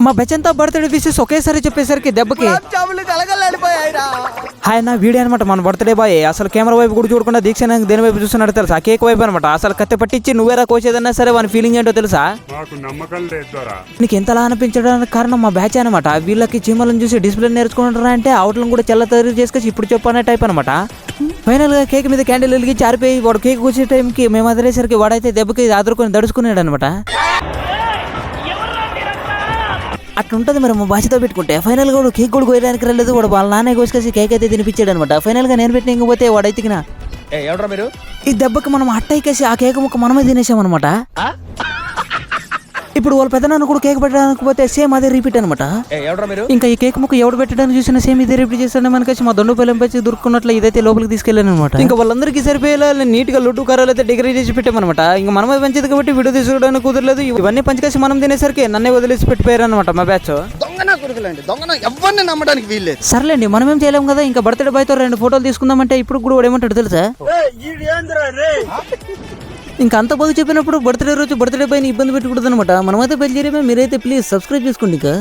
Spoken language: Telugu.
మా బెచ్చంతా బర్త్డే విషెస్ ఒకేసారి చెప్పేసరికి దెబ్బకి ఆయన వీడియో అనమాట మన బర్త్డే బాయ్. అసలు కెమెరా వైపు కూడా చూడకుండా దీక్ష దేని వైపు చూస్తున్నాడు తెలుసా, ఆ కేక్ వైపు అనమాట. అసలు కత్తి పట్టించి నువ్వేరా కోసేదన్నా సరే వాని ఫీలింగ్ ఏంటో తెలుసా. నీకు ఎంతలా అనిపించడానికి కారణం మా బ్యాచ్ అనమాట. వీళ్ళకి చీమలను చూసి డిసిప్లిన్ నేర్చుకుంటారా అంటే అవుట్లను కూడా చల్ల తయారు చేసుకొచ్చి ఇప్పుడు చెప్పు అనే టైప్ అనమాట. ఫైనల్ గా కేక్ మీద క్యాండిల్ వెలిగించి ఆరిపోయి వాడు కేక్ కూర్చే టైంకి మేము అదిరేసరికి వాడైతే దెబ్బకి ఆదురుకొని దడుచుకున్నాడు అనమాట. అట్లుంటుంది మరి మా భాషతో పెట్టుకుంటే. ఫైనల్ గా కేక్ కూడా కోయడానికి రాలేదు, వాడు వాళ్ళ నాన్న కోసుకొచ్చి కేక్ అయితే తినిపించాడు అనమాట. ఫైనల్ గా నేను పెట్టిన ఇంకపోతే వాడైతే మీరు ఈ దెబ్బకి మనం అట్టయికేసి ఆ కేక్ ముక్క మనమే తినేసాం అనమాట. ఇప్పుడు వాళ్ళ పెద్దనాన్న కూడా కేక్ పెట్టడానికి పోతే సేమ్ అదే రిపీట్ అనమాట. మీరు ఇంకా ఈ కేక్ ముక్క ఎవడు పెట్టడానికి చూసినా సేమ్ ఇదే రిపీట్ చేస్తాడు. మనకి మా దొండ పిల్లంపచ్చి దొరుకున్నట్లు ఇదైతే లోపలికి తీసుకెళ్ళాను అనమాట. ఇంకా వాళ్ళందరికీ సరిపోయేలా నీట్ గా లడ్డు కారాలు అయితే డెకరేట్ చేసి పెట్టామన్నమాట. ఇంకా మనమే పెంచేది కాబట్టి వీడియో తీసుకోవడానికి కుదరలేదు. ఇవన్నీ పంచకేసి మనం తినేసరికి నన్నే వదిలేసి పెట్టిపోయారు అనమాట మా బ్యాచ్. ఎవరిని నమ్మడానికి వీల్లేదు. సర్లేండి మనమేం చేయలేం కదా. ఇంకా బర్త్డే బాయ్ తో 2 ఫోటోలు తీసుకుందామంటే ఇప్పుడు కూడా వాడు ఏమంటాడు తెలుసా. ఇంకా అంత బాగా చెప్పినప్పుడు బర్త్డే రోజు బర్త్డే పైన ఇబ్బంది పెట్టకూడదు అనమాట. మనమైతే బయలుదేరేమే, మీరైతే ప్లీజ్ సబ్స్క్రైబ్ చేసుకోండి. ఇంకా